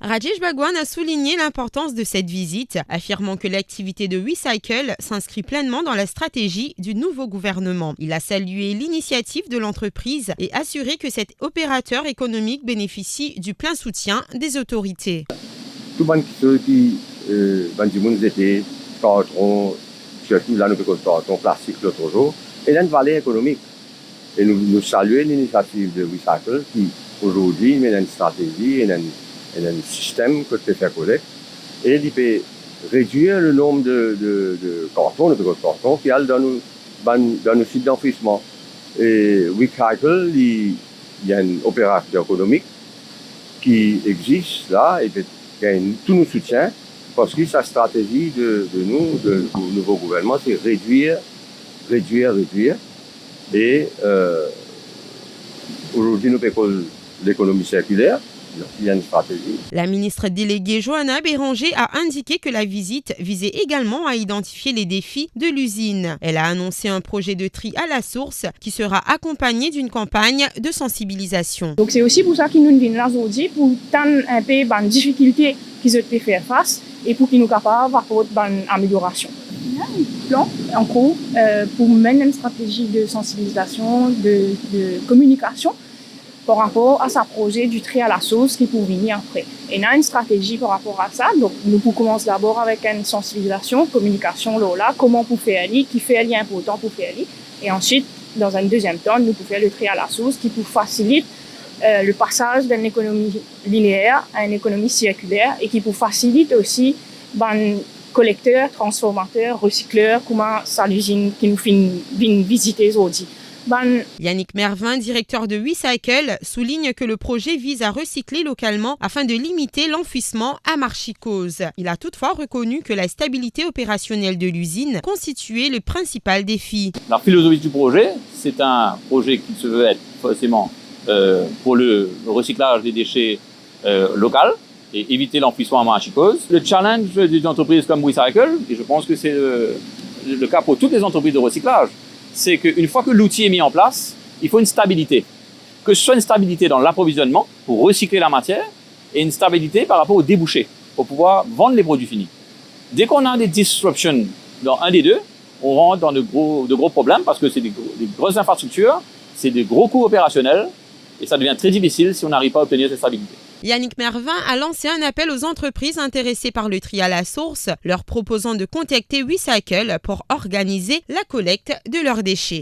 Rajesh Bhagwan a souligné l'importance de cette visite, affirmant que l'activité de WeCycle s'inscrit pleinement dans la stratégie du nouveau gouvernement. Il a salué l'initiative de l'entreprise et assuré que cet opérateur économique bénéficie du plein soutien des autorités. Tout le monde qui étaient cartons, surtout là nous faisons cartons plastiques l'autre jour, et là une valeur économique. Et nous saluons l'initiative de WeCycle qui aujourd'hui met une stratégie et un système que tu fais collecte et il peut réduire le nombre de cartons, de cartons qui allent dans nos sites d'enfouissement. Et WeCycle, il y a un opérateur économique qui existe là et qui gagne tout nos soutiens parce que sa stratégie du nouveau gouvernement, c'est réduire. Et aujourd'hui, nous faisons l'économie circulaire. Il y a une stratégie. La ministre déléguée Johanna Béranger a indiqué que la visite visait également à identifier les défis de l'usine. Elle a annoncé un projet de tri à la source qui sera accompagné d'une campagne de sensibilisation. Donc c'est aussi pour ça que nous venons là aujourd'hui, pour tendre un peu les difficultés qu'ils ont pu faire face et pour qu'ils nous capables d'apporter une amélioration. Il y a un plan en cours pour mener une stratégie de sensibilisation, de communication par rapport à ce projet du tri à la sauce qui peut venir après. Et on a une stratégie par rapport à ça. Donc, nous pouvons commencer d'abord avec une sensibilisation, communication, là, comment pour faire qui fait important pour faire. Et ensuite, dans un deuxième temps, nous pouvons faire le tri à la sauce qui peut faciliter le passage d'une économie linéaire à une économie circulaire et qui peut faciliter aussi collecteurs, transformateurs, recycleurs, comment ça l'usine qui nous vient visiter aujourd'hui. Yannick Mervin, directeur de WeCycle, souligne que le projet vise à recycler localement afin de limiter l'enfouissement à marchicose. Il a toutefois reconnu que la stabilité opérationnelle de l'usine constituait le principal défi. La philosophie du projet, c'est un projet qui se veut être forcément pour le recyclage des déchets locaux et éviter l'enfouissement à marchicose. Le challenge d'une entreprise comme WeCycle, et je pense que c'est le cas pour toutes les entreprises de recyclage, c'est qu'une fois que l'outil est mis en place, il faut une stabilité. Que ce soit une stabilité dans l'approvisionnement pour recycler la matière et une stabilité par rapport aux débouchés pour pouvoir vendre les produits finis. Dès qu'on a des disruptions dans un des deux, on rentre dans de gros problèmes parce que c'est des grosses infrastructures, c'est des gros coûts opérationnels et ça devient très difficile si on n'arrive pas à obtenir cette stabilité. Yannick Mervin a lancé un appel aux entreprises intéressées par le tri à la source, leur proposant de contacter WeCycle pour organiser la collecte de leurs déchets.